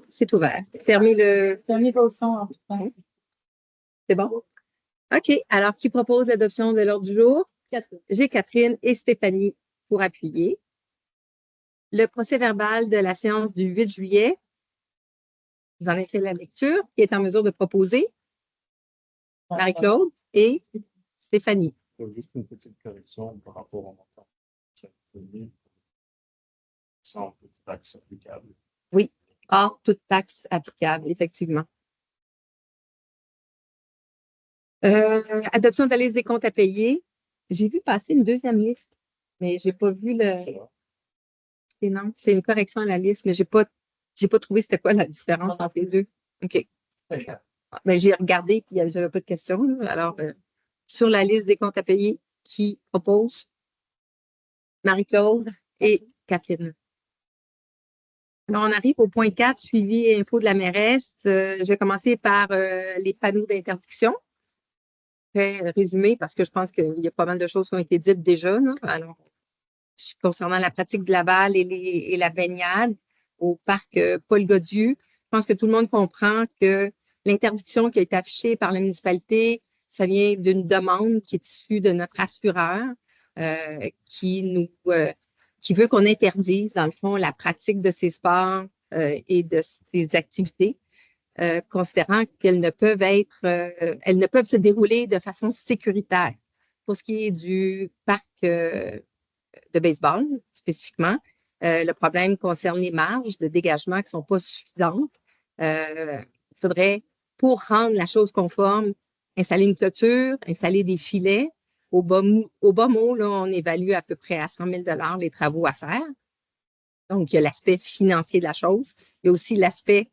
C'est ouvert. Fermez vos sons en tout temps. C'est bon? OK. Alors, qui propose l'adoption de l'ordre du jour? Catherine. J'ai Catherine et Stéphanie pour appuyer. Le procès-verbal de la séance du 8 juillet, vous en avez fait la lecture, qui est en mesure de proposer Marie-Claude et Stéphanie. Juste une petite correction par rapport au montant. Sans toute taxe applicable. Oui, hors toute taxe applicable, effectivement. Adoption de la liste des comptes à payer. J'ai vu passer une deuxième liste, mais je n'ai pas vu le. Et non, c'est une correction à la liste, mais je n'ai pas trouvé c'était quoi la différence entre les deux. OK. Ben, j'ai regardé puis j'avais pas de questions. Là. Alors, sur la liste des comptes à payer, qui propose? Marie-Claude et Catherine. Alors, on arrive au point 4, suivi et info de la mairesse. Je vais commencer par les panneaux d'interdiction. Très résumé parce que je pense qu'il y a pas mal de choses qui ont été dites déjà. Là. Alors, concernant la pratique de la balle et la baignade au parc Paul Godieu, je pense que tout le monde comprend que l'interdiction qui a été affichée par la municipalité, ça vient d'une demande qui est issue de notre assureur qui veut qu'on interdise, dans le fond, la pratique de ces sports et de ces activités. Considérant qu'elles ne peuvent elles ne peuvent se dérouler de façon sécuritaire. Pour ce qui est du parc de baseball, spécifiquement, le problème concerne les marges de dégagement qui ne sont pas suffisantes. Il faudrait, pour rendre la chose conforme, installer une clôture, installer des filets. Au bas mot, là, on évalue à peu près à 100 000 $ les travaux à faire. Donc, il y a l'aspect financier de la chose. Il y a aussi l'aspect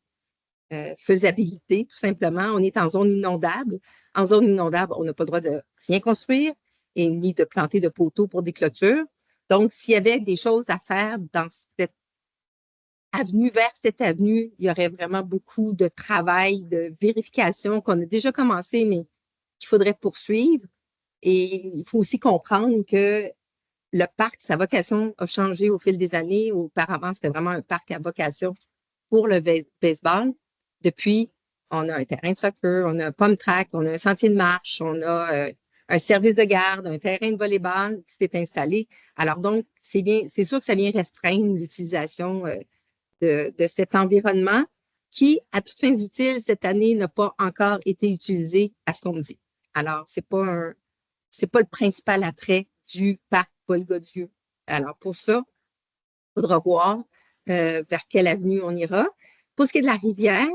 faisabilité, tout simplement. On est en zone inondable. En zone inondable, on n'a pas le droit de rien construire et ni de planter de poteaux pour des clôtures. Donc, s'il y avait des choses à faire dans cette avenue, vers cette avenue, il y aurait vraiment beaucoup de travail, de vérification qu'on a déjà commencé, mais qu'il faudrait poursuivre. Et il faut aussi comprendre que le parc, sa vocation a changé au fil des années. Auparavant, c'était vraiment un parc à vocation pour le baseball. Depuis, on a un terrain de soccer, on a un pump track, on a un sentier de marche, on a un service de garde, un terrain de volleyball qui s'est installé. Alors donc, c'est sûr que ça vient restreindre l'utilisation de cet environnement qui, à toutes fins utiles, cette année, n'a pas encore été utilisé à ce qu'on me dit. Alors, c'est pas le principal attrait du parc Paul Godieu. Alors, pour ça, il faudra voir vers quelle avenue on ira. Pour ce qui est de la rivière,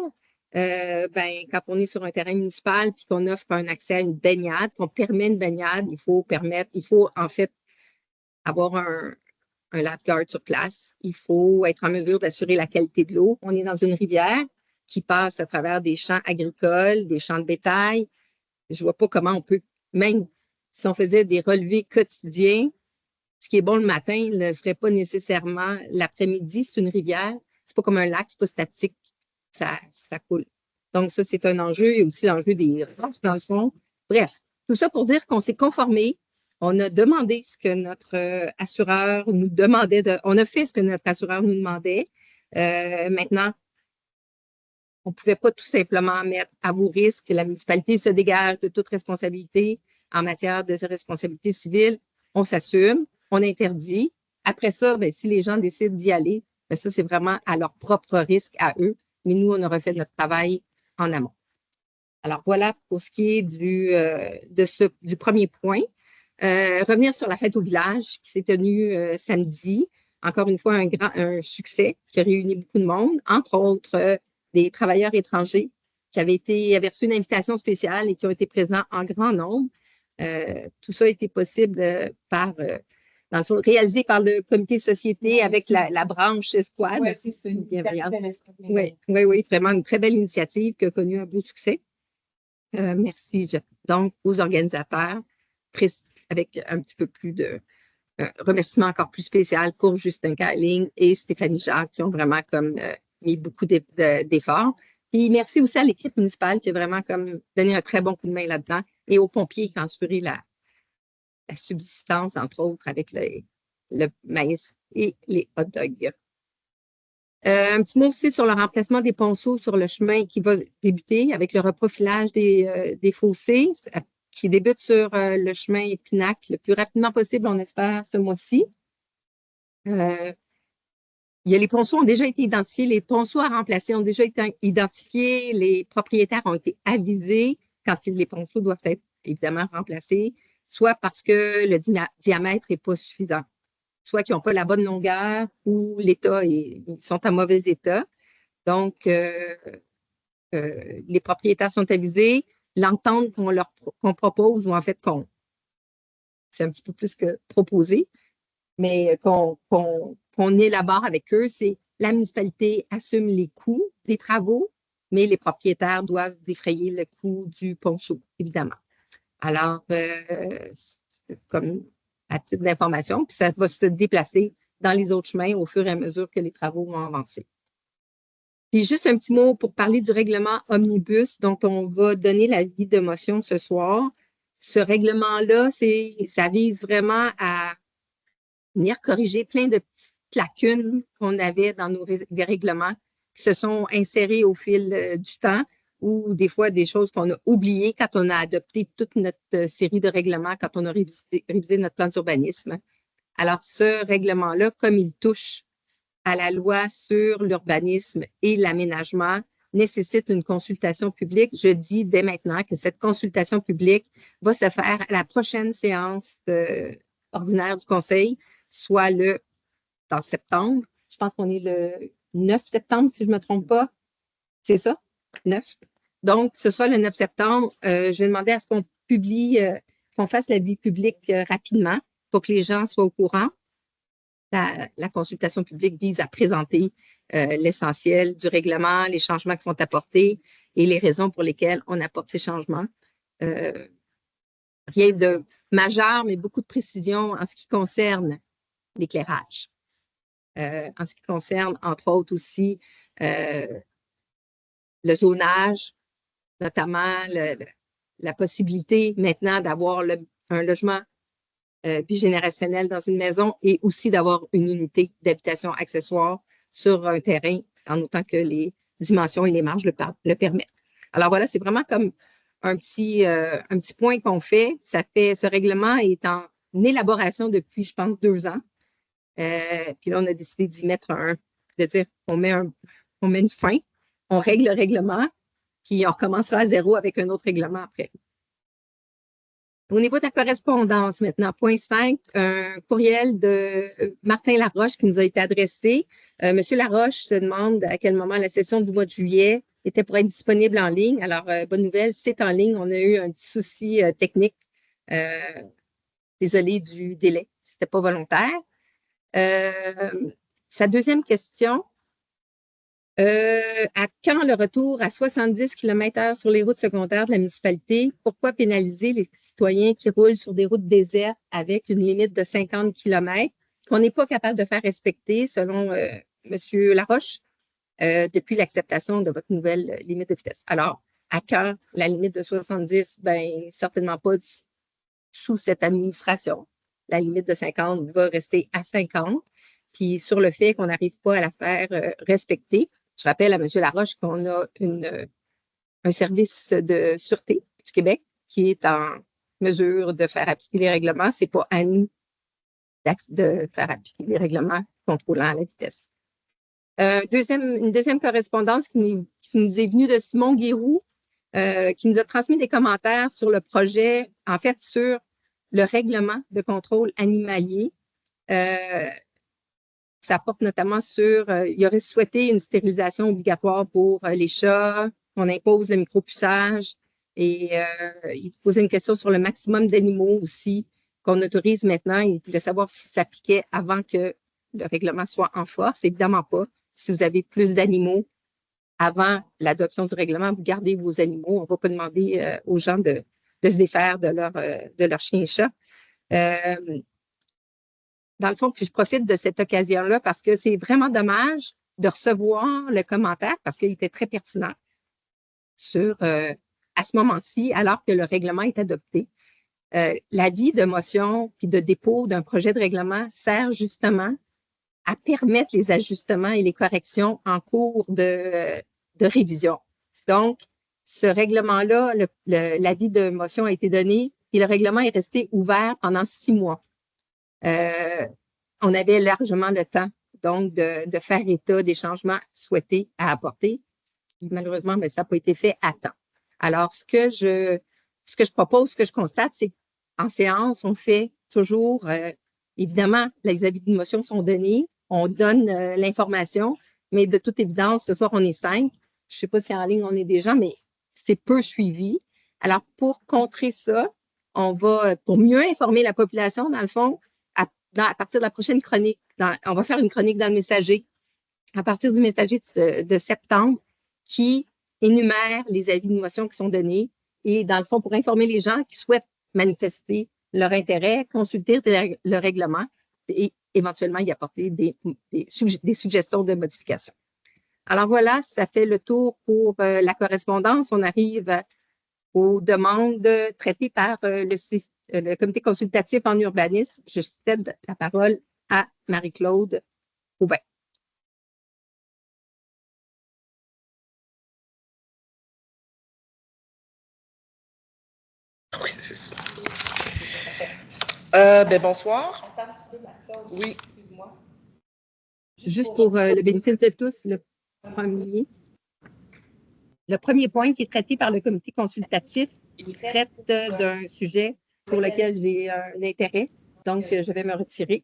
quand on est sur un terrain municipal puis qu'on offre un accès à une baignade, qu'on permet une baignade, il faut en fait avoir un lifeguard sur place. Il faut être en mesure d'assurer la qualité de l'eau. On est dans une rivière qui passe à travers des champs agricoles, des champs de bétail. Je ne vois pas comment on peut, même si on faisait des relevés quotidiens, ce qui est bon le matin ne serait pas nécessairement l'après-midi. C'est une rivière. C'est pas comme un lac, c'est pas statique. Ça coule. Donc, ça, c'est un enjeu. Il y a aussi l'enjeu des roches dans le fond. Bref, tout ça pour dire qu'on s'est conformé. On a demandé ce que notre assureur nous demandait. On a fait ce que notre assureur nous demandait. Maintenant, on ne pouvait pas tout simplement mettre à vos risques. La municipalité se dégage de toute responsabilité en matière de responsabilité civile. On s'assume, on interdit. Après ça, si les gens décident d'y aller, ça, c'est vraiment à leur propre risque à eux. Mais nous, on aura fait notre travail en amont. Alors, voilà pour ce qui est du premier point. Revenir sur la fête au village qui s'est tenue samedi. Encore une fois, un succès qui a réuni beaucoup de monde, entre autres des travailleurs étrangers qui avaient reçu une invitation spéciale et qui ont été présents en grand nombre. Tout ça a été possible dans le fond, réalisé par le comité société avec la branche Esquad. Oui, c'est une bienveillante. Oui, vraiment une très belle initiative qui a connu un beau succès. Merci donc aux organisateurs, avec un petit peu plus de remerciements encore plus spécial pour Justin Carling et Stéphanie Jacques qui ont vraiment mis beaucoup d'efforts. Puis merci aussi à l'équipe municipale qui a vraiment donné un très bon coup de main là-dedans et aux pompiers qui ont assuré la subsistance, entre autres, avec le maïs et les hot dogs. Un petit mot aussi sur le remplacement des ponceaux sur le chemin qui va débuter avec le reprofilage des fossés qui débute sur le chemin Épinac le plus rapidement possible, on espère, ce mois-ci. Les ponceaux ont déjà été identifiés, les ponceaux à remplacer ont déjà été identifiés, les propriétaires ont été avisés quand les ponceaux doivent être évidemment remplacés, soit parce que le diamètre n'est pas suffisant, soit qu'ils n'ont pas la bonne longueur ou l'état, ils sont en mauvais état. Donc, les propriétaires sont avisés, l'entente qu'on propose, ou en fait c'est un petit peu plus que proposer, mais qu'on élabore avec eux, c'est la municipalité assume les coûts des travaux, mais les propriétaires doivent défrayer le coût du ponceau, évidemment. Alors, comme à titre d'information, puis ça va se déplacer dans les autres chemins au fur et à mesure que les travaux vont avancer. Puis juste un petit mot pour parler du règlement omnibus dont on va donner l'avis de motion ce soir. Ce règlement-là, ça vise vraiment à venir corriger plein de petites lacunes qu'on avait dans nos règlements qui se sont insérés au fil du temps ou des fois des choses qu'on a oubliées quand on a adopté toute notre série de règlements, quand on a révisé notre plan d'urbanisme. Alors, ce règlement-là, comme il touche à la loi sur l'urbanisme et l'aménagement, nécessite une consultation publique. Je dis dès maintenant que cette consultation publique va se faire à la prochaine séance ordinaire du Conseil, soit dans septembre. Je pense qu'on est le 9 septembre, si je ne me trompe pas. C'est ça? 9. Donc, ce sera le 9 septembre. Je vais demander à ce qu'on publie, qu'on fasse l'avis public rapidement pour que les gens soient au courant. La consultation publique vise à présenter l'essentiel du règlement, les changements qui sont apportés et les raisons pour lesquelles on apporte ces changements. Rien de majeur, mais beaucoup de précisions en ce qui concerne l'éclairage. En ce qui concerne, entre autres aussi, le zonage, notamment la possibilité maintenant d'avoir un logement bigénérationnel dans une maison et aussi d'avoir une unité d'habitation accessoire sur un terrain, en autant que les dimensions et les marges le permettent. Alors voilà, c'est vraiment comme un petit point qu'on fait. Ce règlement est en élaboration depuis, je pense, 2 ans. Puis là, on a décidé d'y mettre de dire on met une fin, on règle le règlement, puis on recommencera à zéro avec un autre règlement après. Au niveau de la correspondance, maintenant, point 5, un courriel de Martin Laroche qui nous a été adressé. Monsieur Laroche se demande à quel moment la session du mois de juillet était pour être disponible en ligne. Alors, bonne nouvelle, c'est en ligne. On a eu un petit souci technique. Désolé du délai, ce n'était pas volontaire. Sa deuxième question, à quand le retour à 70 km/h sur les routes secondaires de la municipalité? Pourquoi pénaliser les citoyens qui roulent sur des routes désertes avec une limite de 50 km qu'on n'est pas capable de faire respecter selon M. Laroche depuis l'acceptation de votre nouvelle limite de vitesse? Alors, à quand la limite de 70? Bien, certainement pas sous cette administration. La limite de 50 va rester à 50. Puis sur le fait qu'on n'arrive pas à la faire respecter, je rappelle à M. Laroche qu'on a un service de sûreté du Québec qui est en mesure de faire appliquer les règlements. Ce n'est pas à nous de faire appliquer les règlements contrôlant la vitesse. Une deuxième correspondance qui nous est venue de Simon Guéroux, qui nous a transmis des commentaires sur le projet, en fait, sur le règlement de contrôle animalier. Ça porte notamment sur, il aurait souhaité une stérilisation obligatoire pour les chats, qu'on impose le micropuçage, et il posait une question sur le maximum d'animaux aussi, qu'on autorise maintenant. Il voulait savoir si ça s'appliquait avant que le règlement soit en force. Évidemment pas. Si vous avez plus d'animaux avant l'adoption du règlement, vous gardez vos animaux. On ne va pas demander aux gens de se défaire de leur chien et chat. Dans le fond, puis je profite de cette occasion-là parce que c'est vraiment dommage de recevoir le commentaire parce qu'il était très pertinent sur, à ce moment-ci, alors que le règlement est adopté. L'avis de motion puis de dépôt d'un projet de règlement sert justement à permettre les ajustements et les corrections en cours de révision. Donc, ce règlement-là, l'avis de motion a été donné et le règlement est resté ouvert pendant 6 mois. On avait largement le temps, donc, de faire état des changements souhaités à apporter. Malheureusement, mais ça n'a pas été fait à temps. Alors, ce que je propose, ce que je constate, c'est qu'en séance, on fait toujours, évidemment, les avis de motion sont donnés, on donne l'information, mais de toute évidence, ce soir, on est 5. Je ne sais pas si en ligne, on est des gens, mais c'est peu suivi. Alors, pour contrer ça, on va, pour mieux informer la population, dans le fond, à partir de la prochaine chronique, on va faire une chronique dans le messager, à partir du messager de septembre, qui énumère les avis de motion qui sont donnés et, dans le fond, pour informer les gens qui souhaitent manifester leur intérêt, consulter le règlement et éventuellement y apporter des suggestions de modification. Alors voilà, ça fait le tour pour la correspondance. On arrive aux demandes traitées par le comité consultatif en urbanisme. Je cède la parole à Marie-Claude Aubin. Oui, c'est ça. Bonsoir. Oui. Juste pour le bénéfice de tous, le premier point qui est traité par le comité consultatif, il traite d'un sujet pour lequel j'ai un intérêt, donc je vais me retirer.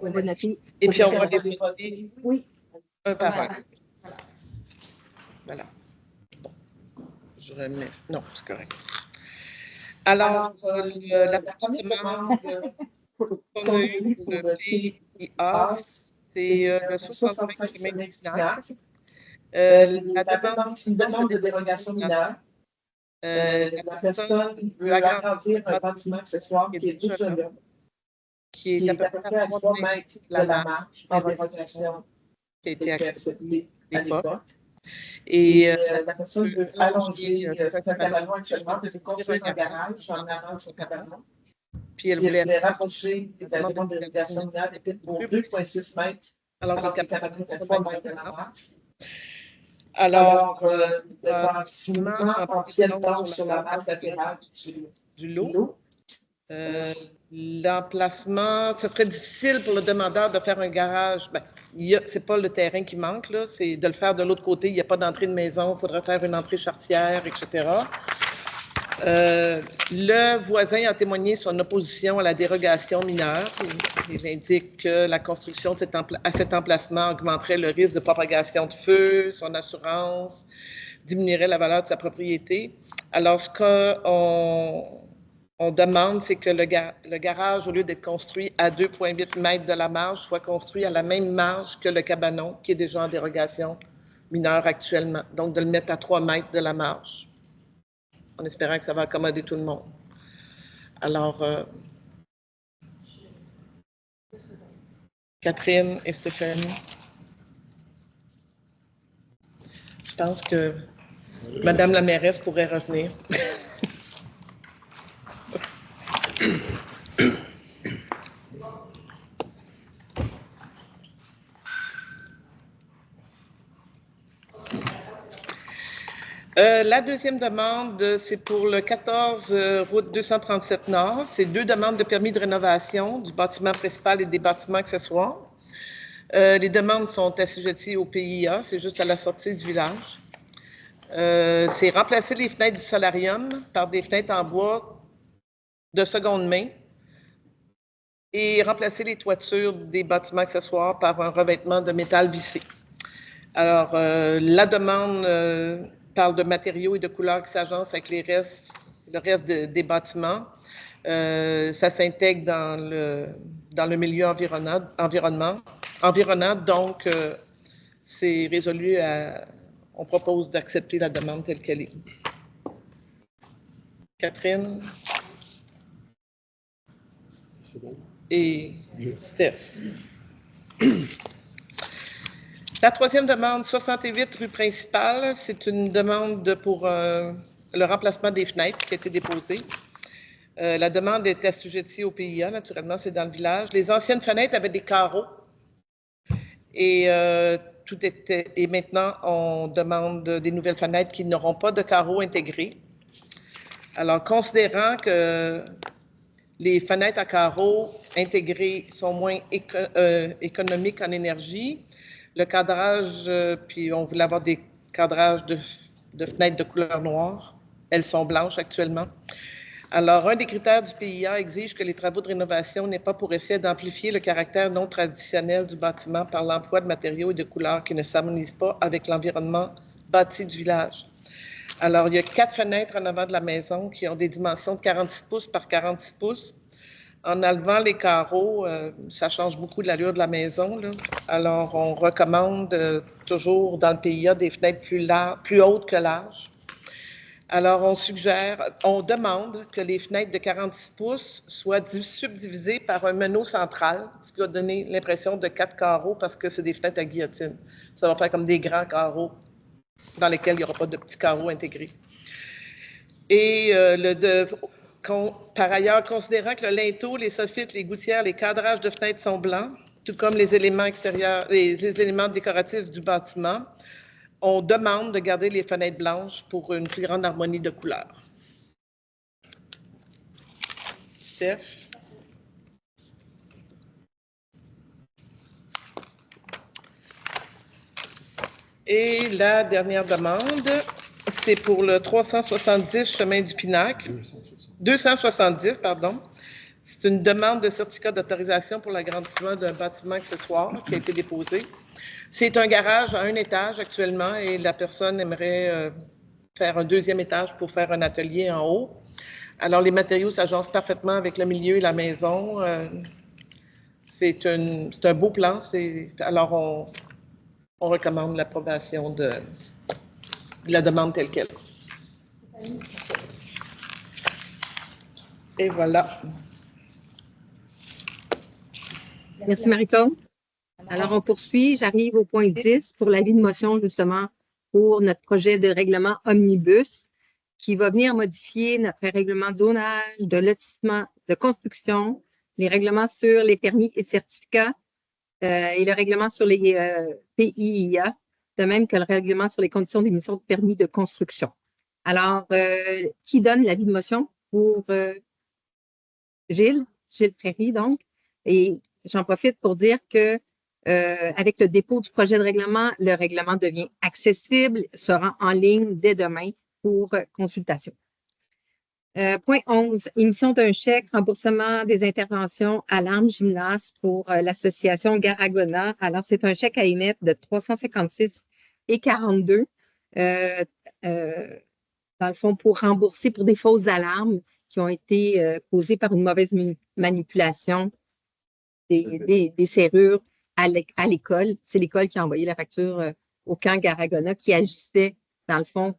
On va noter. Et puis on va les voter un par un. Voilà. Je remets. Non, c'est correct. Alors, l'appartement qu'on a eu pour le PIA, c'est le 65 km du village. C'est une demande de dérogation mineure. La personne veut agrandir un bâtiment accessoire qui est déjà là, qui est à peu près à 3 mètres de la marge en dérogation qui a été acceptée à l'époque. Et la personne veut allonger son cabanon actuellement, de construire un garage en avant de son cabanon. Puis elle voulait rapprocher la demande de dérogation mineure était pour 2,6 mètres, alors que le cabanon est à 3 mètres de la marge. Alors, uniquement en pied tombe sur la marge latérale du lot. L'emplacement, ce serait difficile pour le demandeur de faire un garage. Ce n'est pas le terrain qui manque, là, c'est de le faire de l'autre côté. Il n'y a pas d'entrée de maison, il faudrait faire une entrée charretière, etc. Le voisin a témoigné son opposition à la dérogation mineure. Il indique que la construction à cet emplacement augmenterait le risque de propagation de feu, son assurance, diminuerait la valeur de sa propriété. Alors, ce qu'on demande, c'est que le garage, au lieu d'être construit à 2,8 mètres de la marge, soit construit à la même marge que le cabanon, qui est déjà en dérogation mineure actuellement. Donc, de le mettre à 3 mètres de la marge, en espérant que ça va accommoder tout le monde. Alors, Catherine et Stéphanie, je pense que Madame la mairesse pourrait revenir. La deuxième demande, c'est pour le 14 route 237 Nord. C'est 2 demandes de permis de rénovation du bâtiment principal et des bâtiments accessoires. Les demandes sont assujetties au PIA, c'est juste à la sortie du village. C'est remplacer les fenêtres du solarium par des fenêtres en bois de seconde main et remplacer les toitures des bâtiments accessoires par un revêtement de métal vissé. Alors, la demande parle de matériaux et de couleurs qui s'agencent avec le reste des bâtiments. Ça s'intègre dans le milieu environnant. Donc, c'est résolu on propose d'accepter la demande telle qu'elle est. Catherine et Steph. La troisième demande, 68 rue principale, c'est une demande pour le remplacement des fenêtres qui a été déposée. La demande est assujettie au PIA, naturellement, c'est dans le village. Les anciennes fenêtres avaient des carreaux. Et et maintenant, on demande des nouvelles fenêtres qui n'auront pas de carreaux intégrés. Alors, considérant que les fenêtres à carreaux intégrées sont moins économiques en énergie, le cadrage, puis on voulait avoir des cadrages de fenêtres de couleur noire. Elles sont blanches actuellement. Alors, un des critères du PIA exige que les travaux de rénovation n'aient pas pour effet d'amplifier le caractère non traditionnel du bâtiment par l'emploi de matériaux et de couleurs qui ne s'harmonisent pas avec l'environnement bâti du village. Alors, il y a 4 fenêtres en avant de la maison qui ont des dimensions de 46 pouces par 46 pouces. En enlevant les carreaux, ça change beaucoup de l'allure de la maison, là. Alors, on recommande toujours dans le PIA des fenêtres plus hautes que larges. Alors, on demande que les fenêtres de 46 pouces soient subdivisées par un meneau central, ce qui va donner l'impression de 4 carreaux parce que c'est des fenêtres à guillotine. Ça va faire comme des grands carreaux dans lesquels il n'y aura pas de petits carreaux intégrés. Et par ailleurs, considérant que le linteau, les soffites, les gouttières, les cadrages de fenêtres sont blancs, tout comme les éléments extérieurs, les éléments décoratifs du bâtiment, on demande de garder les fenêtres blanches pour une plus grande harmonie de couleurs. Steph? Et la dernière demande, c'est pour le 370 chemin du Pinacle. 270, pardon. C'est une demande de certificat d'autorisation pour l'agrandissement d'un bâtiment accessoire qui a été déposé. C'est un garage à un étage actuellement et la personne aimerait faire un 2e étage pour faire un atelier en haut. Alors, les matériaux s'agencent parfaitement avec le milieu et la maison. C'est un beau plan. Alors, on recommande l'approbation de la demande telle qu'elle. Et voilà. Merci, Marie-Claude. Alors, on poursuit. J'arrive au point 10 pour l'avis de motion, justement, pour notre projet de règlement omnibus qui va venir modifier notre règlement de zonage, de lotissement, de construction, les règlements sur les permis et certificats et le règlement sur les PIIA, de même que le règlement sur les conditions d'émission de permis de construction. Alors, qui donne l'avis de motion pour Gilles Prairie, donc, et j'en profite pour dire que avec le dépôt du projet de règlement, le règlement devient accessible, sera en ligne dès demain pour consultation. Point 11, émission d'un chèque, remboursement des interventions à l'arme gymnase pour l'association Garagona. Alors, c'est un chèque à émettre de 356,42 dans le fond, pour rembourser pour des fausses alarmes qui ont été causées par une mauvaise manipulation des serrures à l'école. C'est l'école qui a envoyé la facture au camp Garagona qui agissait, dans le fond,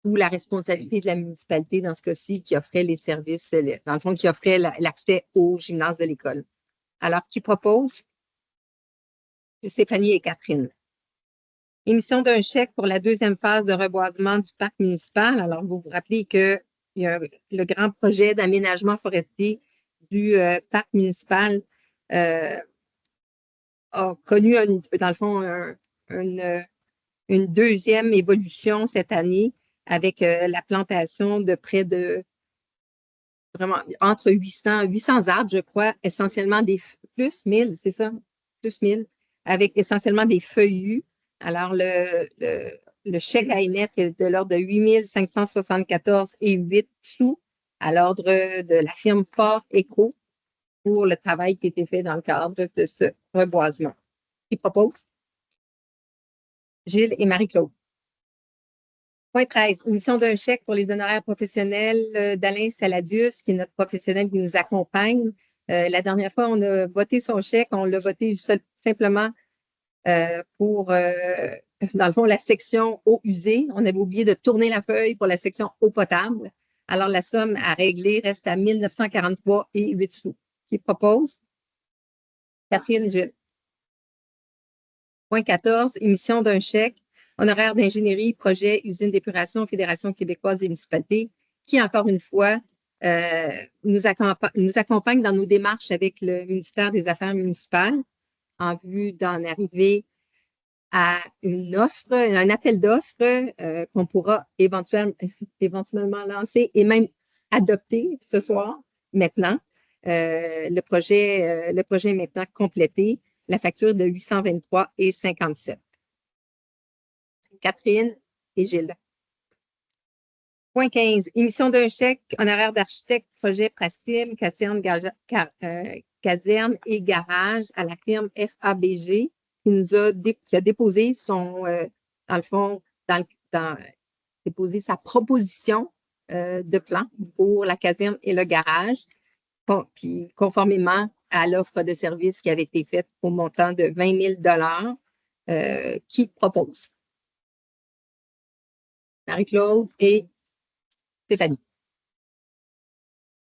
sous la responsabilité de la municipalité, dans ce cas-ci, qui offrait les services, dans le fond, qui offrait l'accès au gymnase de l'école. Alors, qui propose? Stéphanie et Catherine. Émission d'un chèque pour la 2e phase de reboisement du parc municipal. Alors, vous vous rappelez que le grand projet d'aménagement forestier du parc municipal a connu, dans le fond, une 2e évolution cette année avec la plantation de près de vraiment entre 800 arbres, je crois, essentiellement plus 1000, c'est ça? Plus 1000, avec essentiellement des feuillus. Alors, le chèque à émettre est de l'ordre de 8 574,08 sous à l'ordre de la firme Fort Eco pour le travail qui a été fait dans le cadre de ce reboisement. Qui propose? Gilles et Marie-Claude. Point 13, émission d'un chèque pour les honoraires professionnels d'Alain Saladius, qui est notre professionnel qui nous accompagne. La dernière fois, on a voté son chèque, on l'a voté simplement pour, dans le fond, la section eau usée. On avait oublié de tourner la feuille pour la section eau potable. Alors, la somme à régler reste à 1 943,08 sous. Qui propose? Catherine Gilles. Point 14, émission d'un chèque, honoraire d'ingénierie, projet, usine d'épuration, Fédération québécoise des municipalités, qui, encore une fois, nous accompagne dans nos démarches avec le ministère des Affaires municipales. en vue d'en arriver à une offre, un appel d'offres qu'on pourra éventuellement lancer et même adopter ce soir, maintenant. Le projet est maintenant complété. La facture de 823,57. Catherine et Gilles. Point 15. Émission d'un chèque honoraire d'architecte, projet Pracim, caserne et garage à la firme FABG qui a déposé dans le fond, déposé sa proposition de plan pour la caserne et le garage, puis conformément à l'offre de service qui avait été faite au montant de 20 000 qui propose. Marie-Claude et Stéphanie.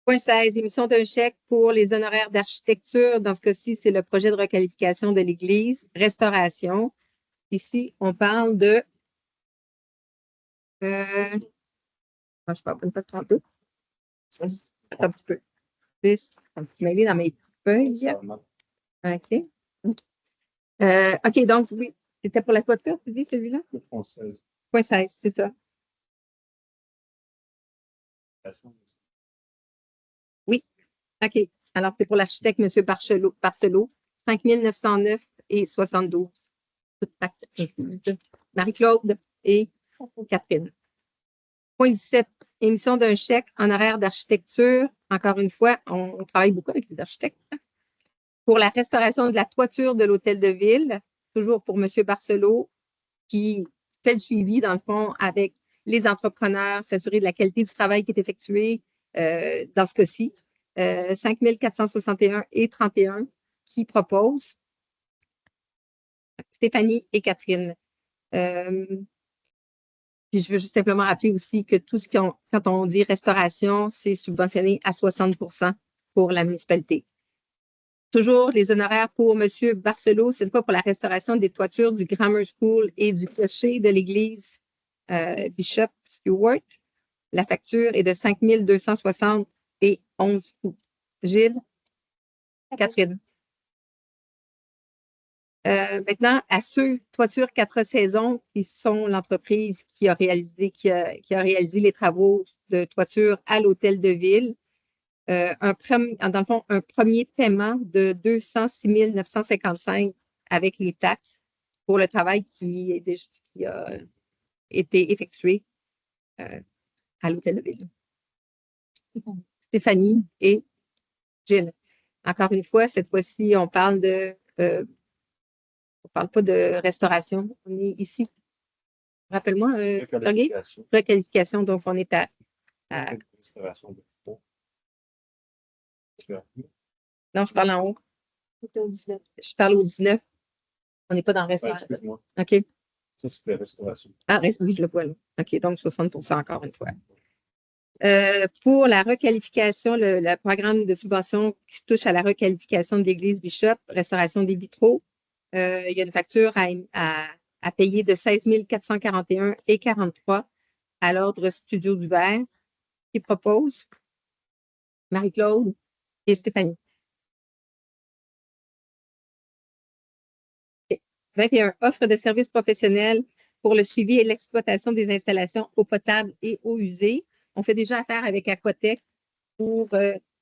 Point 16, émission d'un chèque pour les honoraires d'architecture. Dans ce cas-ci, c'est le projet de requalification de l'église, restauration. Ici, on parle de... je ne parle pas de 32. Un petit peu. 10. Tu m'as mis dans mes feuilles. OK. OK, donc, oui. C'était pour la toiture, tu dis, celui-là? Point 16. Point 16, c'est ça. Oui. OK. Alors, c'est pour l'architecte, M. Barcelot, 5 909,72. Marie-Claude et Catherine. Point 17. Émission d'un chèque honoraire d'architecture. Encore une fois, on travaille beaucoup avec les architectes. Pour la restauration de la toiture de l'hôtel de ville, toujours pour M. Barcelot, qui fait le suivi, dans le fond, avec les entrepreneurs, s'assurer de la qualité du travail qui est effectué dans ce cas-ci. 5 461,31 qui propose Stéphanie et Catherine. Puis je veux juste simplement rappeler aussi que tout ce quand on dit restauration, c'est subventionné à 60 pour la municipalité. Toujours les honoraires pour M. Barcelot, cette fois pour la restauration des toitures du Grammar School et du clocher de l'église Bishop Stewart. La facture est de 5 260,11 sous. Gilles? Catherine? Maintenant, à ceux, Toiture 4 saisons, qui sont l'entreprise qui a réalisé les travaux de toiture à l'hôtel de ville, dans le fond, un premier paiement de 206 955 avec les taxes pour le travail qui a été effectué à l'hôtel de ville. Stéphanie et Gilles. Encore une fois, cette fois-ci, on parle on ne parle pas de restauration. On est ici. Rappelle-moi, requalification. Donc, on est à Restauration de peau. Non, je parle en haut. Je parle au 19. On n'est pas dans restauration. Excuse-moi. OK. Ça, c'est la restauration. Ah, oui, je le vois là. OK, donc 60 encore une fois. Pour la requalification, le programme de subvention qui touche à la requalification de l'église Bishop, restauration des vitraux, il y a une facture à payer de 16 441,43 à l'ordre Studio du Verre qui propose Marie-Claude et Stéphanie. 21. Offre de services professionnels pour le suivi et l'exploitation des installations eau potable et eau usée. On fait déjà affaire avec Aquatech pour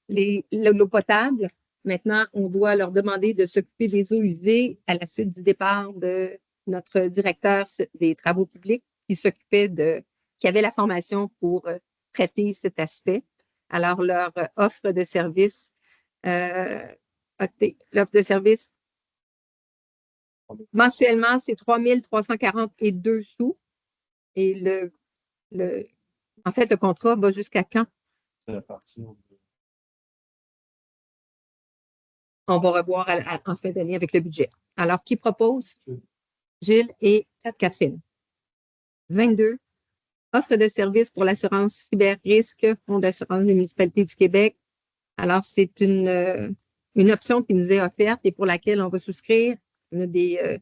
l'eau potable. Maintenant, on doit leur demander de s'occuper des eaux usées à la suite du départ de notre directeur des travaux publics qui avait la formation pour traiter cet aspect. Alors, leur offre de service, mensuellement, c'est 3 342 sous. Et en fait, le contrat va jusqu'à quand? C'est à partir de... On va revoir en fin d'année avec le budget. Alors, qui propose? Gilles et Catherine. 22. Offre de services pour l'assurance cyber-risque, Fonds d'assurance des municipalités du Québec. Alors, c'est une option qui nous est offerte et pour laquelle on va souscrire. On a des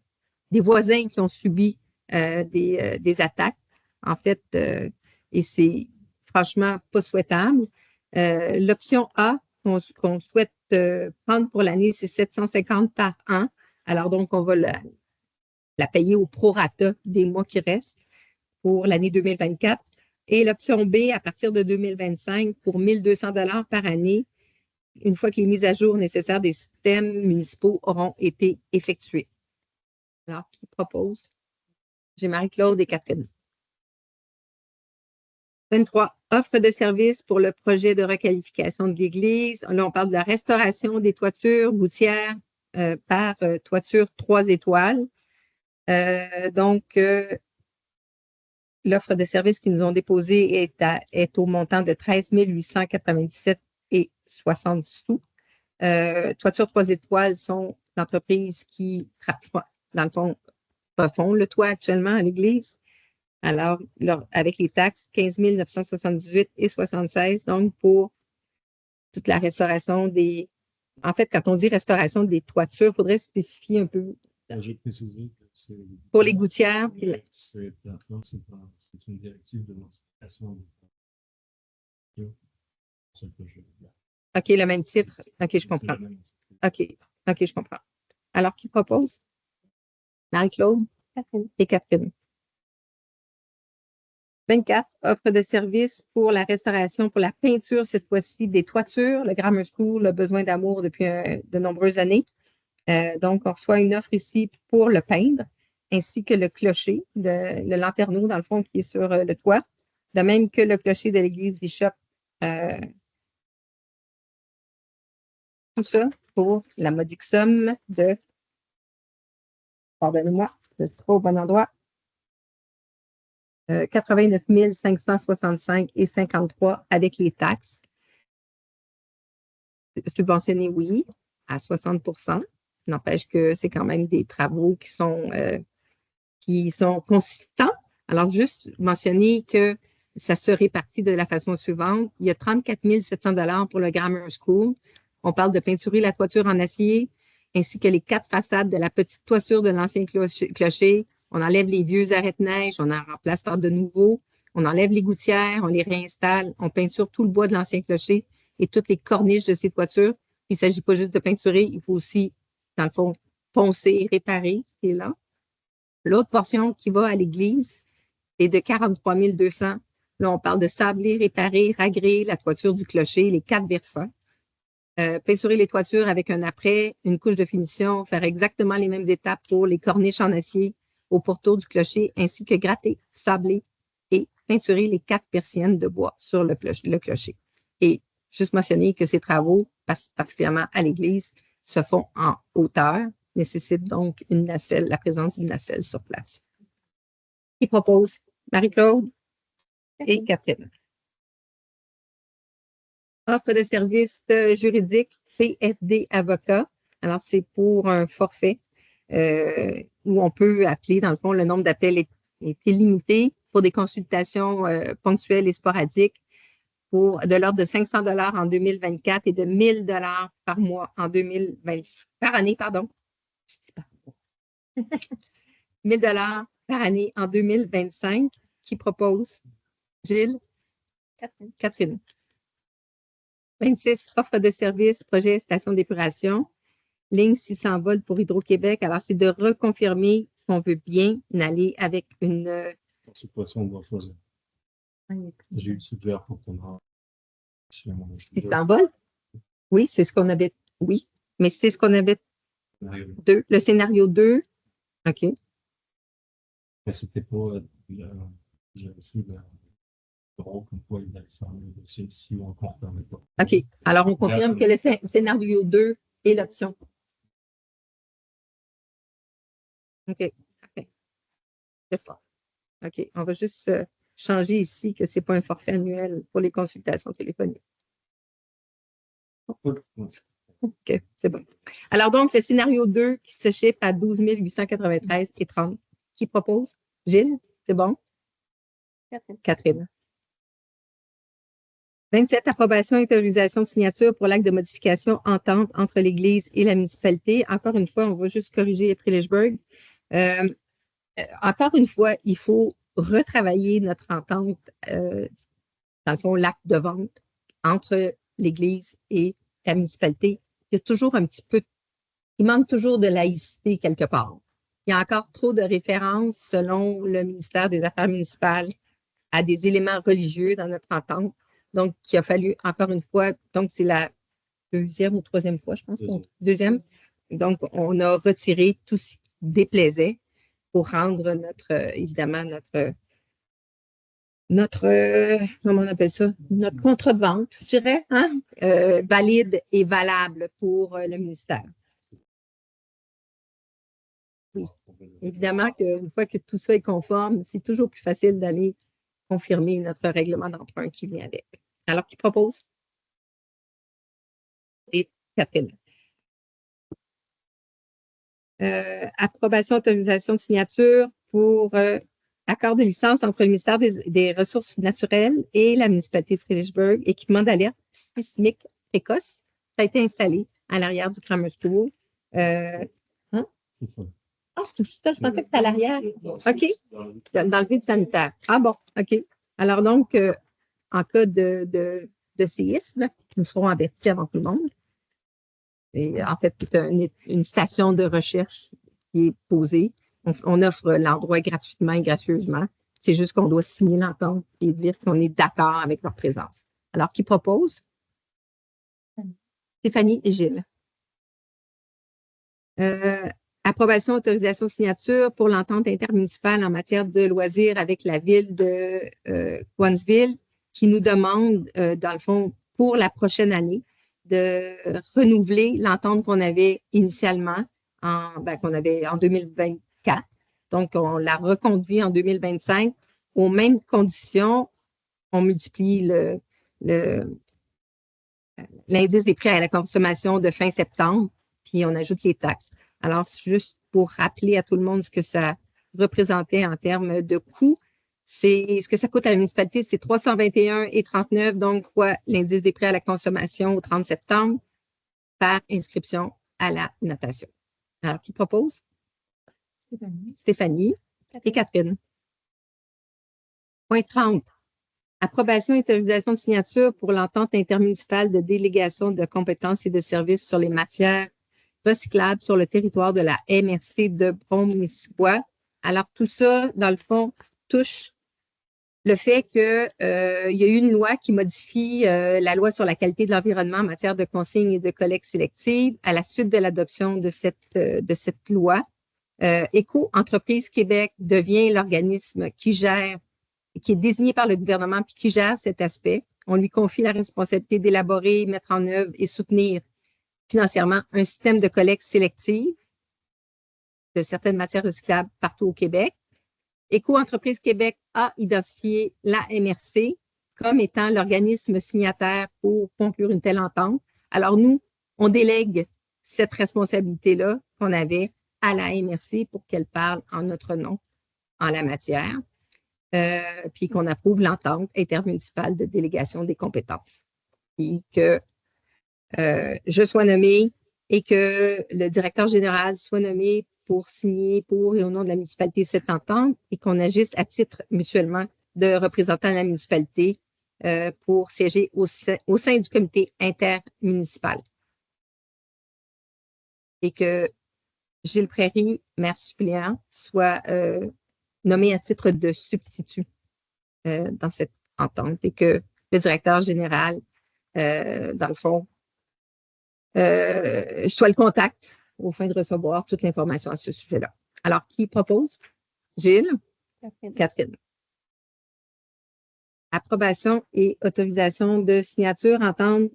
voisins qui ont subi des attaques, en fait, et c'est franchement pas souhaitable. L'option A qu'on souhaite prendre pour l'année, c'est 750 par an Alors, donc, on va la payer au prorata des mois qui restent pour l'année 2024. Et l'option B, à partir de 2025, pour 1 200 $ par année, une fois que les mises à jour nécessaires des systèmes municipaux auront été effectuées. Alors, qui propose? J'ai Marie-Claude et Catherine. 23. Offre de services pour le projet de requalification de l'église. Là, on parle de la restauration des toitures gouttières par toiture 3 étoiles. L'offre de services qu'ils nous ont déposée est au montant de 13 897,60 sous. Toiture 3 étoiles sont l'entreprise qui, dans le fond, refont le toit actuellement à l'église. Alors, avec les taxes, 15 978,76, donc pour toute la restauration des... En fait, quand on dit restauration des toitures, il faudrait spécifier un peu. J'ai précisé que c'est... Pour les gouttières. C'est une directive de notification. OK, le même titre. OK, je comprends. OK, je comprends. Alors, qui propose? Marie-Claude et Catherine. 24, offre de service pour la restauration, pour la peinture, cette fois-ci, des toitures. Le Grammar School a besoin d'amour depuis de nombreuses années. Donc, on reçoit une offre ici pour le peindre, ainsi que le clocher, le lanterneau, dans le fond, qui est sur le toit, de même que le clocher de l'église Bishop. Tout ça pour la modique somme de, pardonnez-moi, je suis trop au bon endroit, 89 565,53 avec les taxes. Subventionné, oui, à 60 %. N'empêche que c'est quand même des travaux qui sont consistants. Alors, juste mentionner que ça se répartit de la façon suivante. Il y a 34 700 $ pour le Grammar School. On parle de peinturer la toiture en acier, ainsi que les 4 façades de la petite toiture de l'ancien clocher. On enlève les vieux arrêts-neige, on en remplace par de nouveaux. On enlève les gouttières, on les réinstalle. On peinture tout le bois de l'ancien clocher et toutes les corniches de ces toitures. Il ne s'agit pas juste de peinturer, il faut aussi, dans le fond, poncer, réparer ce qui est là. L'autre portion qui va à l'église est de 43 200. Là, on parle de sabler, réparer, ragréer la toiture du clocher, les 4 versants. Peinturer les toitures avec un après, une couche de finition, faire exactement les mêmes étapes pour les corniches en acier au pourtour du clocher, ainsi que gratter, sabler et peinturer les 4 persiennes de bois sur le clocher. Et juste mentionner que ces travaux, particulièrement à l'église, se font en hauteur, nécessitent donc une nacelle, la présence d'une nacelle sur place. Qui propose? Marie-Claude et Catherine. Offre de services juridiques PFD Avocat. Alors, c'est pour un forfait où on peut appeler, dans le fond, le nombre d'appels est illimité pour des consultations ponctuelles et sporadiques de l'ordre de 500 $ en 2024 et de 1 000 $ par mois en 2020, par année, pardon. Je dis par mois. 1 000 $ par année en 2025. Qui propose? Gilles? Catherine. 26, offre de services, projet station d'épuration, ligne 600 volts pour Hydro-Québec. Alors, c'est de reconfirmer qu'on veut bien aller avec une... C'est pas ça, on doit choisir. J'ai eu le suggère pour ton 600 volts? Oui, c'est ce qu'on avait... Oui, mais c'est ce qu'on avait... Le scénario 2. OK. Mais c'était pas... j'ai reçu le... comme quoi il allait faire le dossier si on ne confirmait pas. OK. Alors, on confirme que le scénario 2 est l'option. OK. Parfait. C'est fort. OK. On va juste changer ici que ce n'est pas un forfait annuel pour les consultations téléphoniques. OK. C'est bon. Alors, donc, le scénario 2 qui se chiffre à 12 893,30. Qui propose? Gilles? C'est bon? Catherine. 27, approbation et autorisation de signature pour l'acte de modification entente entre l'Église et la municipalité. Encore une fois, on va juste corriger Frelichburg. Encore une fois, il faut retravailler notre entente, dans le fond, l'acte de vente entre l'Église et la municipalité. Il y a toujours un petit peu il manque toujours de laïcité quelque part. Il y a encore trop de références, selon le ministère des Affaires municipales, à des éléments religieux dans notre entente. Donc, il a fallu, encore une fois, donc c'est la deuxième ou troisième fois, je pense. Deuxième. Donc, on a retiré tout ce qui déplaisait pour rendre évidemment, comment on appelle ça? Notre contrat de vente, je dirais, hein? Valide et valable pour le ministère. Oui. Évidemment qu'une fois que tout ça est conforme, c'est toujours plus facile d'aller confirmer notre règlement d'emprunt qui vient avec. Alors, qui propose? Et Catherine. Approbation, autorisation de signature pour accord de licence entre le ministère des Ressources naturelles et la municipalité de Fredericksburg, équipement d'alerte sismique précoce. Ça a été installé à l'arrière du Kramer School. Hein? C'est ça. Ah, c'est tout ça, je pensais que c'était à l'arrière. OK. Dans le vide sanitaire. Ah bon, OK. Alors donc, en cas de séisme, nous serons avertis avant tout le monde. Et en fait, c'est une station de recherche qui est posée. On offre l'endroit gratuitement et gracieusement. C'est juste qu'on doit signer l'entente et dire qu'on est d'accord avec leur présence. Alors, qui propose? Stéphanie et Gilles. Approbation, autorisation, signature pour l'entente intermunicipale en matière de loisirs avec la ville de Cowansville qui nous demande, dans le fond, pour la prochaine année, de renouveler l'entente qu'on avait initialement qu'on avait en 2024. Donc, on l'a reconduit en 2025 aux mêmes conditions. On multiplie l'indice des prix à la consommation de fin septembre, puis on ajoute les taxes. Alors, juste pour rappeler à tout le monde ce que ça représentait en termes de coûts, ce que ça coûte à la municipalité, c'est 321,39, donc fois l'indice des prix à la consommation au 30 septembre par inscription à la notation. Alors, qui propose? Stéphanie et Catherine. Point 30. Approbation et autorisation de signature pour l'entente intermunicipale de délégation de compétences et de services sur les matières recyclables sur le territoire de la MRC de Brome-Missisquoi. Alors, tout ça, dans le fond, touche le fait qu'il y a eu une loi qui modifie la loi sur la qualité de l'environnement en matière de consignes et de collecte sélective. À la suite de l'adoption de cette loi, Éco-Entreprise Québec devient l'organisme qui est désigné par le gouvernement puis qui gère cet aspect. On lui confie la responsabilité d'élaborer, mettre en œuvre et soutenir financièrement un système de collecte sélective de certaines matières recyclables partout au Québec. Éco-Entreprise Québec a identifié la MRC comme étant l'organisme signataire pour conclure une telle entente. Alors, nous, on délègue cette responsabilité-là qu'on avait à la MRC pour qu'elle parle en notre nom en la matière, puis qu'on approuve l'entente intermunicipale de délégation des compétences. Puis que je sois nommée et que le directeur général soit nommé pour signer pour et au nom de la municipalité cette entente et qu'on agisse à titre mutuellement de représentant de la municipalité pour siéger au sein du comité intermunicipal. Et que Gilles Prairie, maire suppléant, soit nommé à titre de substitut dans cette entente et que le directeur général, dans le fond, soit le contact au fin de recevoir toute l'information à ce sujet-là. Alors, qui propose? Gilles? Catherine. Approbation et autorisation de signature entendre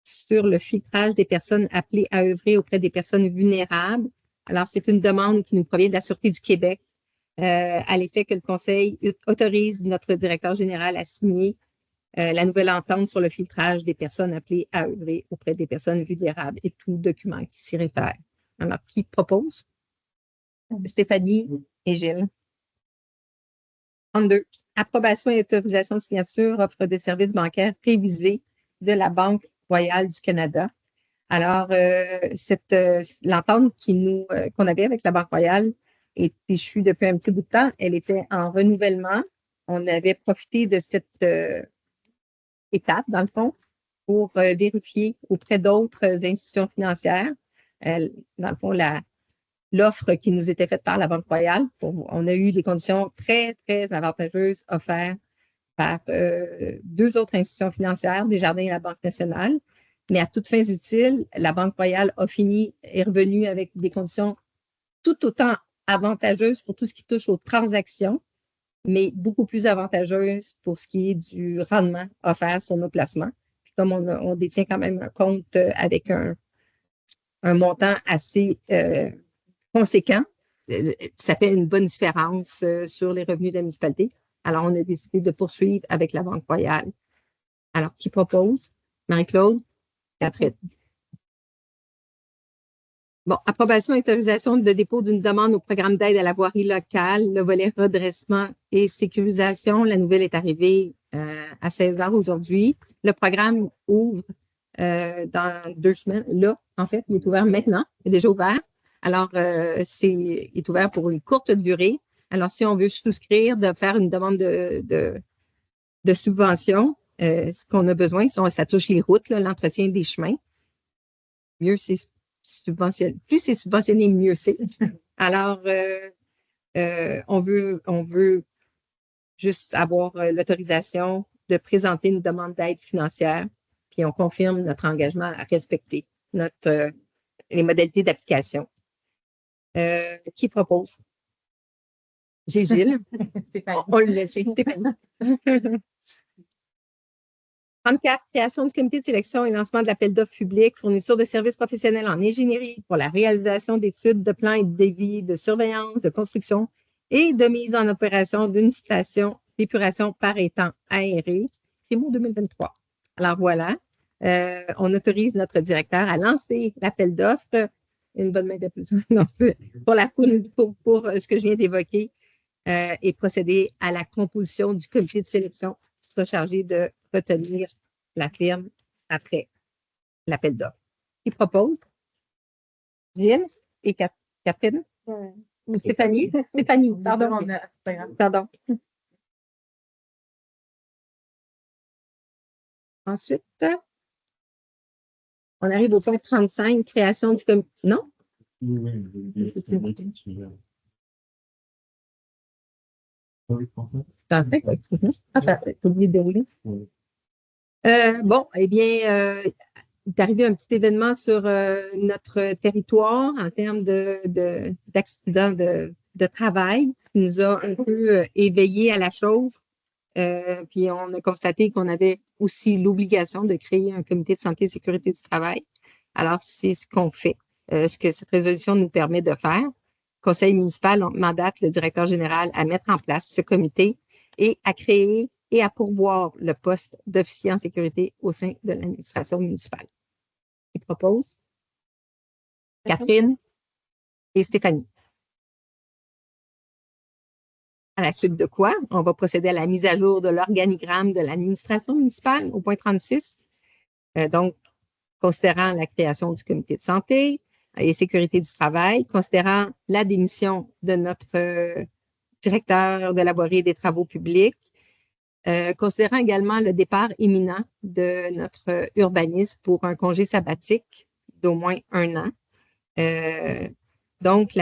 sur le filtrage des personnes appelées à œuvrer auprès des personnes vulnérables. Alors, c'est une demande qui nous provient de la Sûreté du Québec à l'effet que le Conseil autorise notre directeur général à signer la nouvelle entente sur le filtrage des personnes appelées à œuvrer auprès des personnes vulnérables et tout document qui s'y réfère. Alors, qui propose? Stéphanie et Gilles. 32. Approbation et autorisation de signature offre des services bancaires révisés de la Banque royale du Canada. Alors, l'entente qu'on avait avec la Banque royale est échue depuis un petit bout de temps. Elle était en renouvellement. On avait profité de cette étape, dans le fond, pour vérifier auprès d'autres institutions financières dans le fond, l'offre qui nous était faite par la Banque Royale. On a eu des conditions très, très avantageuses offertes par deux autres institutions financières, Desjardins et la Banque nationale. Mais à toutes fins utiles, la Banque Royale est revenue avec des conditions tout autant avantageuses pour tout ce qui touche aux transactions, mais beaucoup plus avantageuses pour ce qui est du rendement offert sur nos placements. Puis comme on détient quand même un compte avec un montant assez conséquent, ça fait une bonne différence sur les revenus de la municipalité. Alors, on a décidé de poursuivre avec la Banque Royale. Alors, qui propose? Marie-Claude? Catherine. Bon, approbation et autorisation de dépôt d'une demande au programme d'aide à la voirie locale, le volet redressement et sécurisation. La nouvelle est arrivée à 16h aujourd'hui. Le programme ouvre dans 2 semaines. Là, en fait, il est ouvert maintenant. Il est déjà ouvert. Alors, il est ouvert pour une courte durée. Alors, si on veut souscrire, de faire une demande de subvention, ce qu'on a besoin, ça touche les routes, l'entretien des chemins. Mieux c'est subventionné. Plus c'est subventionné, mieux c'est. Alors, on veut juste avoir l'autorisation de présenter une demande d'aide financière, puis on confirme notre engagement à respecter les modalités d'application. Qui propose? J'ai Gilles. On le laisse. Stéphanie. 34, création du comité de sélection et lancement de l'appel d'offres public, fourniture de services professionnels en ingénierie pour la réalisation d'études de plans et de devis, de surveillance, de construction et de mise en opération d'une station d'épuration par étang aéré, Primo 2023. Alors voilà, on autorise notre directeur à lancer l'appel d'offres. Une bonne main d'applaudissements pour ce que je viens d'évoquer et procéder à la composition du comité de sélection qui sera chargé de retenir la firme après l'appel d'offres. Qui propose? Gilles et Catherine? Ou Stéphanie? Stéphanie, pardon. Pardon. Ensuite, on arrive au point 35, création du comité. Non? Oui. Oublié de dérouler. Bon, eh bien, il est arrivé un petit événement sur notre territoire en termes d'accidents de travail qui nous a un peu éveillés à la chose. Puis on a constaté qu'on avait aussi l'obligation de créer un comité de santé et sécurité du travail. Alors, c'est ce qu'on fait, ce que cette résolution nous permet de faire. Le conseil municipal mandate le directeur général à mettre en place ce comité et à créer et à pourvoir le poste d'officier en sécurité au sein de l'administration municipale. Qui propose? Catherine et Stéphanie. À la suite de quoi, on va procéder à la mise à jour de l'organigramme de l'administration municipale au point 36. Donc, considérant la création du comité de santé et sécurité du travail, considérant la démission de notre directeur de la voirie et des travaux publics, considérant également le départ imminent de notre urbaniste pour un congé sabbatique d'au moins 1 an. Donc,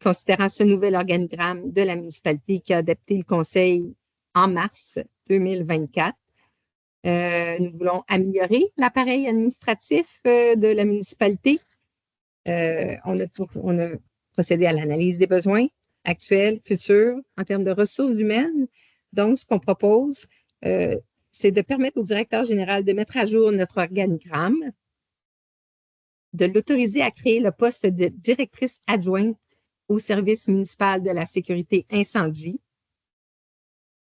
considérant ce nouvel organigramme de la municipalité qui a adopté le conseil en mars 2024, nous voulons améliorer l'appareil administratif de la municipalité. On a procédé à l'analyse des besoins actuels, futurs, en termes de ressources humaines. Donc, ce qu'on propose, c'est de permettre au directeur général de mettre à jour notre organigramme, de l'autoriser à créer le poste de directrice adjointe au service municipal de la sécurité incendie,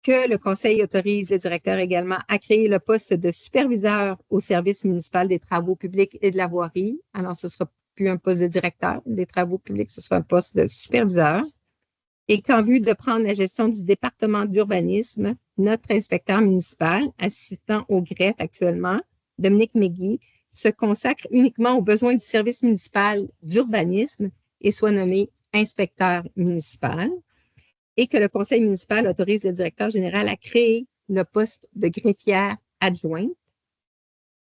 que le conseil autorise le directeur également à créer le poste de superviseur au service municipal des travaux publics et de la voirie. Alors, ce ne sera plus un poste de directeur des travaux publics, ce sera un poste de superviseur. Et qu'en vue de prendre la gestion du département d'urbanisme, notre inspecteur municipal, assistant au greffe actuellement, Dominique Megui, se consacre uniquement aux besoins du service municipal d'urbanisme et soit nommé inspecteur municipal, et que le conseil municipal autorise le directeur général à créer le poste de greffière adjointe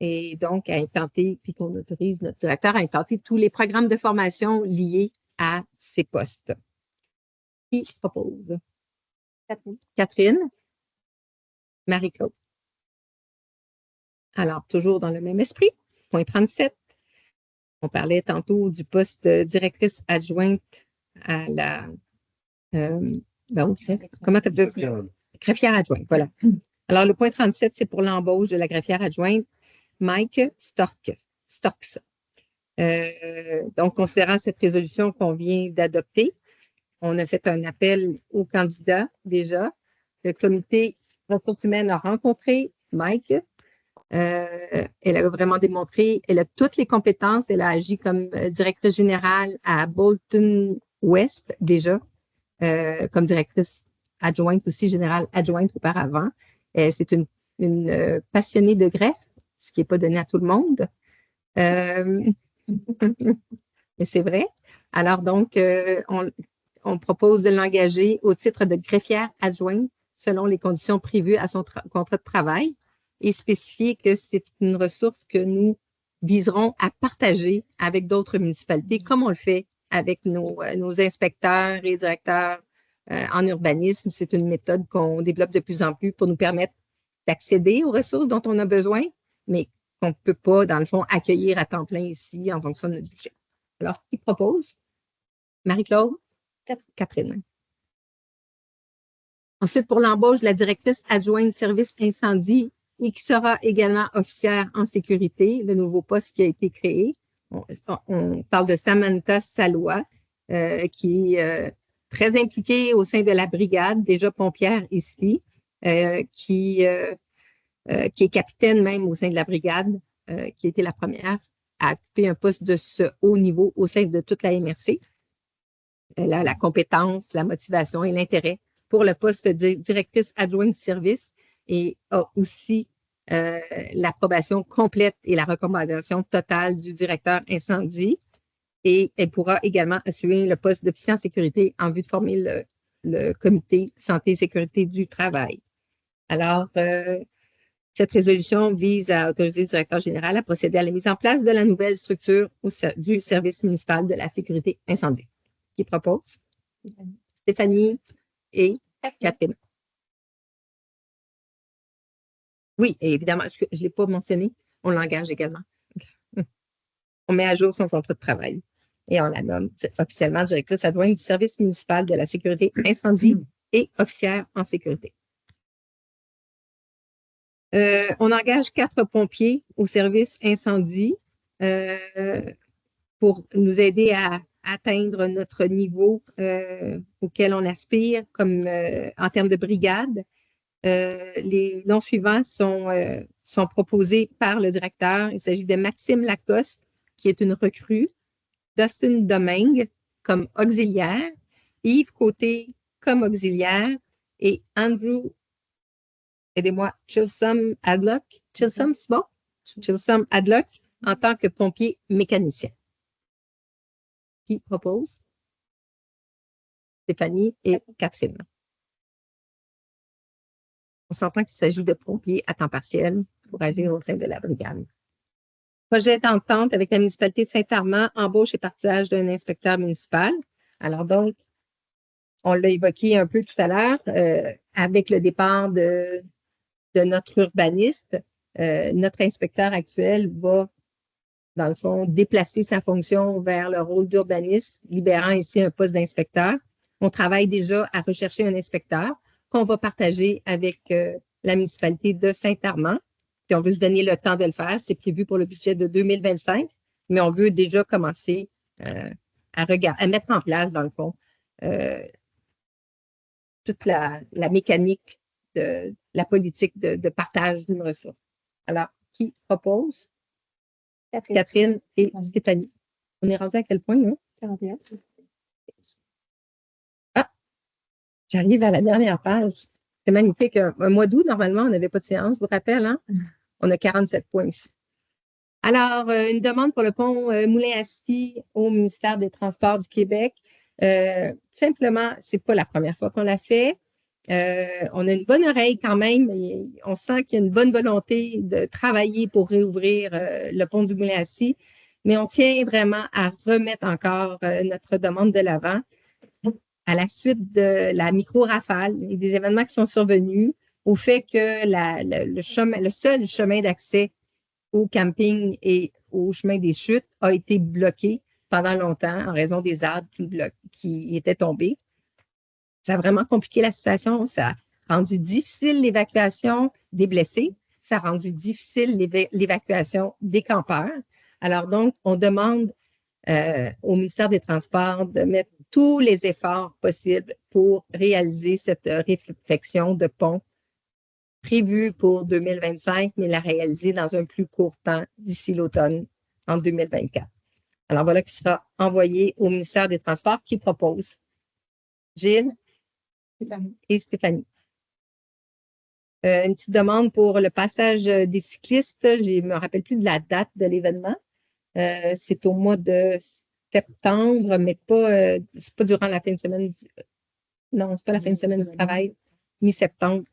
et donc à implanter, puis qu'on autorise notre directeur à implanter tous les programmes de formation liés à ces postes. Qui propose? Catherine. Marie-Claude. Alors, toujours dans le même esprit, point 37. On parlait tantôt du poste de directrice adjointe à la... comment tu appelles ça? Greffière adjointe, voilà. Alors, le point 37, c'est pour l'embauche de la greffière adjointe, Mike Storks. Donc, considérant cette résolution qu'on vient d'adopter, on a fait un appel aux candidats déjà. Le comité ressources humaines a rencontré Mike. Elle a vraiment démontré, elle a toutes les compétences. Elle a agi comme directrice générale à Bolton West déjà, comme directrice adjointe aussi, générale adjointe auparavant. C'est une passionnée de greffe, ce qui n'est pas donné à tout le monde. Mais c'est vrai. Alors donc, on propose de l'engager au titre de greffière adjointe selon les conditions prévues à son contrat de travail et spécifier que c'est une ressource que nous viserons à partager avec d'autres municipalités, comme on le fait avec nos inspecteurs et directeurs en urbanisme. C'est une méthode qu'on développe de plus en plus pour nous permettre d'accéder aux ressources dont on a besoin, mais qu'on ne peut pas, dans le fond, accueillir à temps plein ici en fonction de notre budget. Alors, qui propose? Marie-Claude? Catherine. Ensuite, pour l'embauche de la directrice adjointe service incendie et qui sera également officière en sécurité, le nouveau poste qui a été créé. On parle de Samantha Salois, qui est très impliquée au sein de la brigade, déjà pompière ici, qui est capitaine même au sein de la brigade, qui a été la première à occuper un poste de ce haut niveau au sein de toute la MRC. Elle a la compétence, la motivation et l'intérêt pour le poste de directrice adjointe du service et a aussi l'approbation complète et la recommandation totale du directeur incendie. Et elle pourra également assurer le poste d'officier en sécurité en vue de former le comité santé et sécurité du travail. Alors, cette résolution vise à autoriser le directeur général à procéder à la mise en place de la nouvelle structure du service municipal de la sécurité incendie. Qui propose? Stéphanie et Catherine. Oui, et évidemment, je ne l'ai pas mentionné, on l'engage également. On met à jour son contrat de travail et on la nomme officiellement directrice adjointe du service municipal de la sécurité incendie et officière en sécurité. On engage 4 pompiers au service incendie pour nous aider à atteindre notre niveau auquel on aspire, comme en termes de brigade. Les noms suivants sont proposés par le directeur. Il s'agit de Maxime Lacoste, qui est une recrue, Dustin Domingue comme auxiliaire, Yves Côté comme auxiliaire et Andrew, aidez-moi, Chilsom Adlock. Chilsom, c'est bon? Chilsom Adlock en tant que pompier mécanicien. Qui propose? Stéphanie et Catherine. On s'entend qu'il s'agit de pompiers à temps partiel pour agir au sein de la brigade. Projet d'entente avec la municipalité de Saint-Armand, embauche et partage d'un inspecteur municipal. Alors donc, on l'a évoqué un peu tout à l'heure, avec le départ de notre urbaniste, notre inspecteur actuel va, dans le fond, déplacer sa fonction vers le rôle d'urbaniste, libérant ici un poste d'inspecteur. On travaille déjà à rechercher un inspecteur qu'on va partager avec la municipalité de Saint-Armand. Puis on veut se donner le temps de le faire. C'est prévu pour le budget de 2025, mais on veut déjà commencer à mettre en place, dans le fond, toute la mécanique de la politique de partage d'une ressource. Alors, qui propose? Catherine et Stéphanie. On est rendu à quel point, là? 41. Ah! J'arrive à la dernière page. C'est magnifique. Un mois d'août, normalement, on n'avait pas de séance, je vous rappelle, hein? On a 47 points ici. Alors, une demande pour le pont Moulin-à-Scie au ministère des Transports du Québec. Simplement, ce n'est pas la première fois qu'on l'a fait. On a une bonne oreille quand même. Et on sent qu'il y a une bonne volonté de travailler pour réouvrir le pont du Moulin-à-Scie, mais on tient vraiment à remettre encore notre demande de l'avant. À la suite de la micro-rafale et des événements qui sont survenus, au fait que le seul chemin d'accès au camping et au chemin des chutes a été bloqué pendant longtemps en raison des arbres qui étaient tombés. Ça a vraiment compliqué la situation. Ça a rendu difficile l'évacuation des blessés. Ça a rendu difficile l'évacuation des campeurs. Alors donc, on demande au ministère des Transports de mettre tous les efforts possibles pour réaliser cette réfection de pont prévue pour 2025, mais la réaliser dans un plus court temps d'ici l'automne en 2024. Alors voilà qui sera envoyé au ministère des Transports qui propose. Gilles et Stéphanie. Une petite demande pour le passage des cyclistes. Je ne me rappelle plus de la date de l'événement. C'est au mois de septembre, mais c'est pas durant la fin de semaine. Non, c'est pas la fin de semaine du travail, mi-septembre.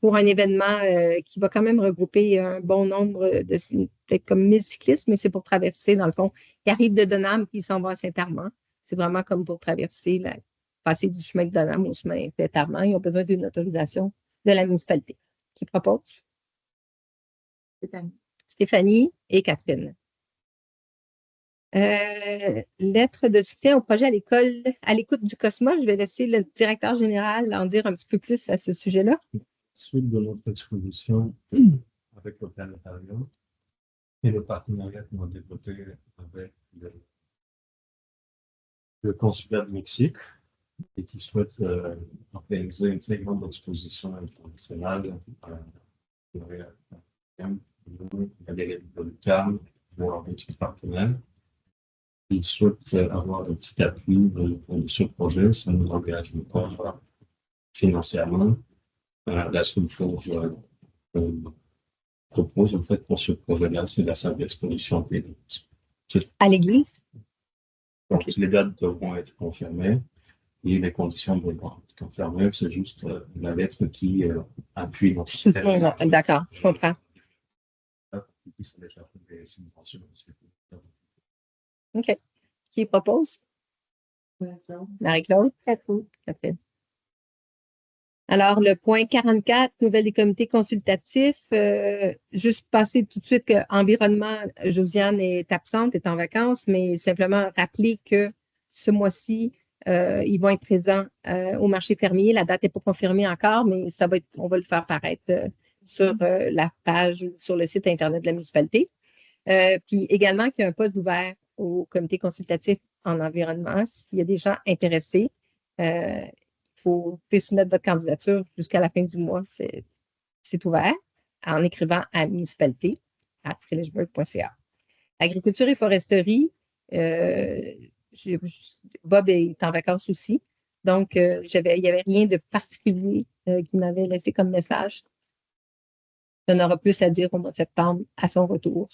Pour un événement qui va quand même regrouper un bon nombre peut-être comme 1000 cyclistes, mais c'est pour traverser, dans le fond. Ils arrivent de Donham puis ils s'en vont à Saint-Armand. C'est vraiment comme pour traverser, passer du chemin de Donham au chemin de Saint-Armand. Ils ont besoin d'une autorisation de la municipalité. Qui propose? Stéphanie et Catherine. Lettre de soutien au projet à l'écoute du Cosmos. Je vais laisser le directeur général en dire un petit peu plus à ce sujet-là. Suite de notre exposition avec le planétarium et le partenariat qu'on a développé avec le consulat du Mexique et qui souhaite organiser une très grande exposition internationale la galerie de Lucam pour un petit partenaire. Ils souhaitent avoir un petit appui de ce projet, ça ne nous engage pas financièrement. La seule chose qu'on propose en fait pour ce projet-là, c'est la salle d'exposition à l'église. Donc, okay. Les dates devront être confirmées et les conditions devront être confirmées. C'est juste la lettre qui appuie notre D'accord, je comprends. OK. Qui propose? Marie-Claude? Catherine. Alors, le point 44, nouvelle des comités consultatifs. Juste passer tout de suite qu'environnement, Josiane est absente, est en vacances, mais simplement rappeler que ce mois-ci, ils vont être présents au marché fermier. La date n'est pas confirmée encore, mais on va le faire paraître sur la page, sur le site Internet de la municipalité. Puis également qu'il y a un poste ouvert au comité consultatif en environnement. S'il y a des gens intéressés, vous pouvez soumettre votre candidature jusqu'à la fin du mois. C'est ouvert en écrivant à municipalité@philipsburg.ca. Agriculture et foresterie, Bob est en vacances aussi. Donc, il n'y avait rien de particulier qu'il m'avait laissé comme message. On aura plus à dire au mois de septembre à son retour.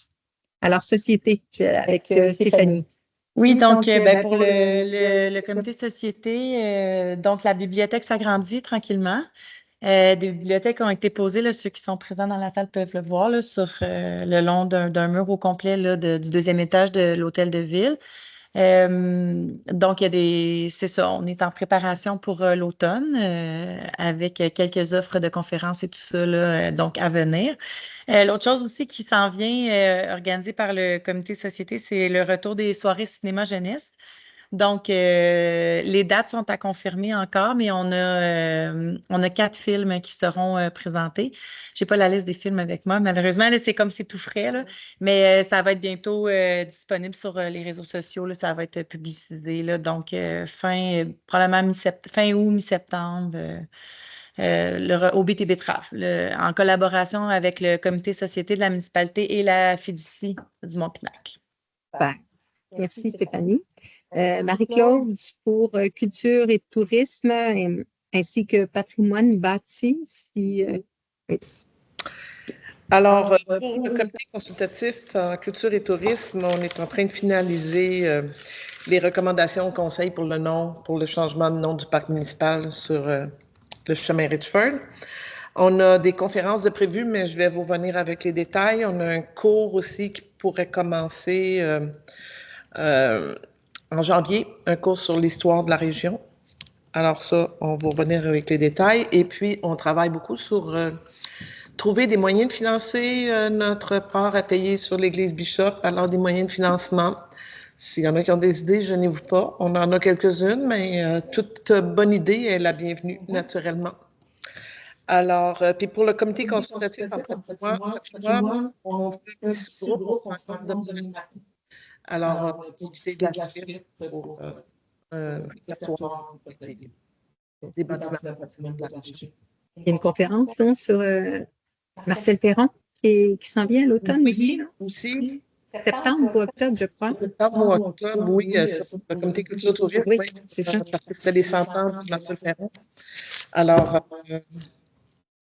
Alors, société, avec Stéphanie. Oui, donc pour le comité société, donc la bibliothèque s'agrandit tranquillement. Des bibliothèques ont été posées, là, ceux qui sont présents dans la salle peuvent le voir, là, sur le long d'un mur au complet là, du deuxième étage de l'hôtel de ville. Donc, c'est ça, on est en préparation pour l'automne avec quelques offres de conférences et tout ça là, donc à venir. L'autre chose aussi qui s'en vient organisée par le comité société, c'est le retour des soirées cinéma jeunesse. Donc, les dates sont à confirmer encore, mais on a 4 films qui seront présentés. Je n'ai pas la liste des films avec moi, malheureusement, là, c'est comme c'est tout frais, là, mais ça va être bientôt disponible sur les réseaux sociaux, là, ça va être publicisé, là, donc probablement fin août, mi-septembre. Au BT Betrave, en collaboration avec le comité société de la municipalité et la fiducie du Mont-Pinac. Merci Stéphanie. Marie-Claude pour culture et tourisme ainsi que patrimoine bâti. Oui. Alors, pour le comité consultatif en culture et tourisme, on est en train de finaliser les recommandations au conseil pour le changement de nom du parc municipal sur le chemin Richford. On a des conférences de prévues, mais je vais vous venir avec les détails. On a un cours aussi qui pourrait commencer en janvier, un cours sur l'histoire de la région. Alors ça, on va revenir avec les détails. Et puis, on travaille beaucoup sur trouver des moyens de financer notre part à payer sur l'Église Bishop, alors des moyens de financement. S'il y en a qui ont des idées, gênez-vous pas. On en a quelques-unes, mais toute bonne idée est la bienvenue, naturellement. Alors, puis pour le comité consultatif, on fait un petit groupe pour alors, c'est de la suite pour répertoire des bâtiments de la région. Il y a une conférence donc, sur Marcel Perron qui s'en vient à l'automne aussi. Septembre ou octobre, je crois. Septembre ou octobre, oui, c'est le comité culture soviétique. Oui, c'est ça. Parce que c'était les 100 ans de Marcel Perron. Alors,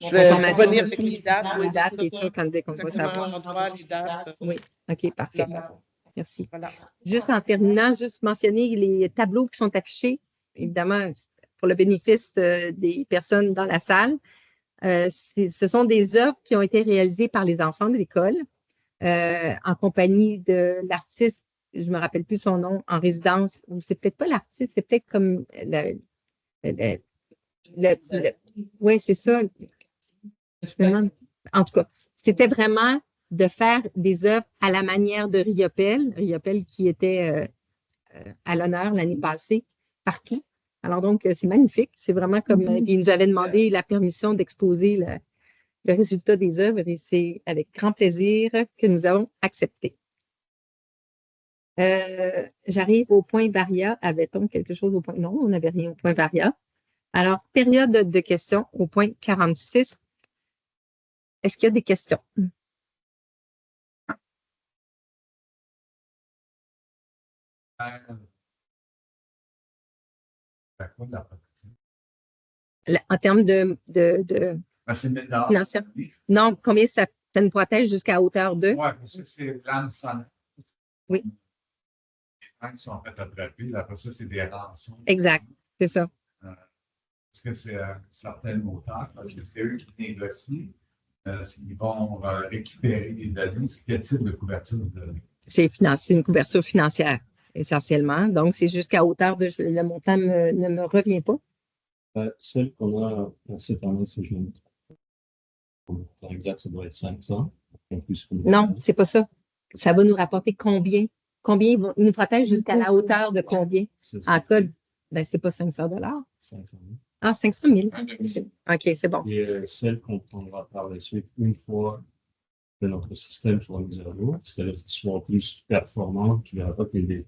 je vais revenir avec les dates. Les dates et tout, quand dès qu'on va savoir. Les dates. Oui, OK, parfait. Merci. Voilà. Juste en terminant, juste mentionner les tableaux qui sont affichés, évidemment, pour le bénéfice des personnes dans la salle. Ce sont des œuvres qui ont été réalisées par les enfants de l'école en compagnie de l'artiste, je ne me rappelle plus son nom, en résidence, ou c'est peut-être pas l'artiste, c'est peut-être comme oui, c'est ça. Je me demande. En tout cas, c'était vraiment de faire des œuvres à la manière de Riopelle qui était à l'honneur l'année passée, partout. Alors donc, c'est magnifique. C'est vraiment comme il nous avait demandé la permission d'exposer le résultat des œuvres et c'est avec grand plaisir que nous avons accepté. J'arrive au point Varia. Avait-on quelque chose au point? Non, on n'avait rien au point Varia. Alors, période de questions au point 46. Est-ce qu'il y a des questions? En termes de financière? Non, combien ça nous protège jusqu'à hauteur de? Oui, parce que c'est l'âme sonore. Oui. Les gens qui sont fait attraper, après ça, c'est des rançons. Exact, c'est ça. Est-ce que c'est un certain montant? Parce que c'est eux qui négocient. Ils vont récupérer les données. C'est quel type de couverture de données? C'est une couverture financière, essentiellement. Donc, c'est jusqu'à hauteur de... Le montant ne me revient pas. Celle qu'on a cette année, c'est je ne exact, ça doit être 500. Non, c'est pas ça. Ça va nous rapporter combien? Combien il nous protège jusqu'à la hauteur de combien? En code, ben, c'est pas 500 $. 500 000. Ah, 500 000. OK, c'est bon. Et celle qu'on prendra par la suite, une fois que notre système soit mis à jour, c'est-à-dire qu'il soit plus performant, tu verras pas qu'il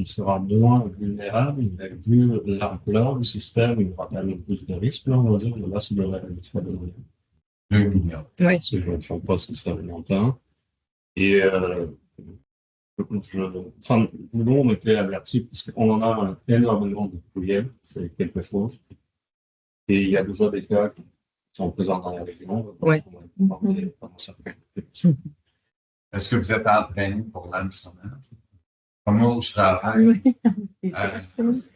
sera moins vulnérable, mais vu l'ampleur du système, il aura quand même plus de risques. Là, on va dire que là, c'est de la réduction de 2 millions. Oui. Parce que je ne fais pas si ça fait longtemps. Et nous, on était avertis parce qu'on en a énormément de courriels, c'est quelque chose. Et il y a déjà des cas qui sont présents dans la région. Oui. Est-ce que vous êtes entraîné pour l'âme sonore? Comment je travaille?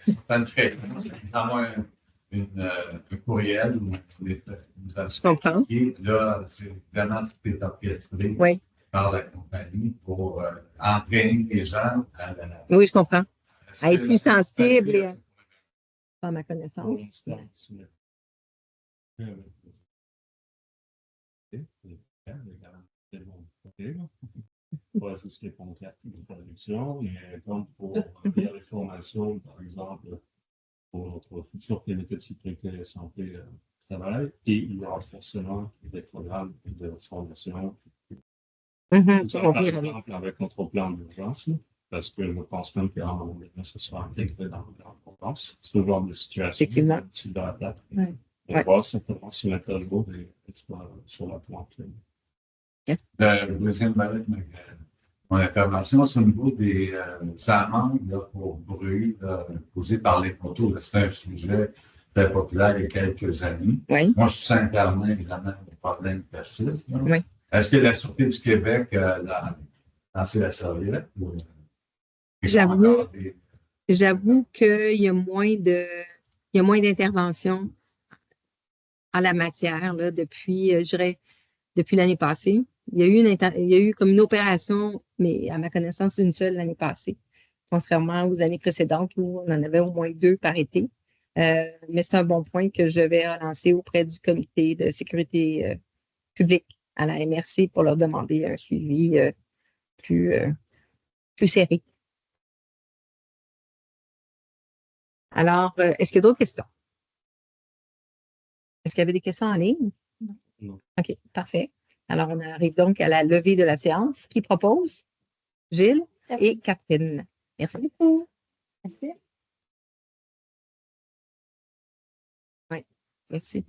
Certaines fréquences, c'est vraiment un courriel où vous avez Je comprends. là, c'est vraiment tout est orchestré. Oui. Par la compagnie pour entraîner les gens à la... Oui, je comprends. À être plus sensible et à ma connaissance. Pas juste les contrats de traduction, mais comme pour lire les formations, par exemple, pour notre futur comité de sécurité et santé travail, et il y aura forcément des programmes de formation. Par exemple, avec notre plan d'urgence, parce que je pense même qu'à un moment donné, ça sera intégré dans le plan d'urgence. Ce genre de situation. Effectivement. On va certainement se mettre à jour et être sur la plante. Le deuxième volet de mon intervention, c'est au niveau des amendes pour bruit posées par les poteaux. C'est un sujet très populaire il y a quelques années. Oui. Moi, je suis sincèrement, évidemment, le problème persiste. Oui. Est-ce que la Sûreté du Québec a lancé la serviette? J'avoue qu'il y a moins d'interventions en la matière là, depuis, je dirais, depuis l'année passée. Il y a eu comme une opération, mais à ma connaissance, une seule l'année passée, contrairement aux années précédentes où on en avait au moins 2 par été. Mais c'est un bon point que je vais relancer auprès du comité de sécurité publique à la MRC pour leur demander un suivi plus, plus serré. Alors, est-ce qu'il y a d'autres questions? Est-ce qu'il y avait des questions en ligne? Non. OK, parfait. Alors, on arrive donc à la levée de la séance. Qui propose? Gilles et Catherine. Merci beaucoup. Merci. Oui, merci.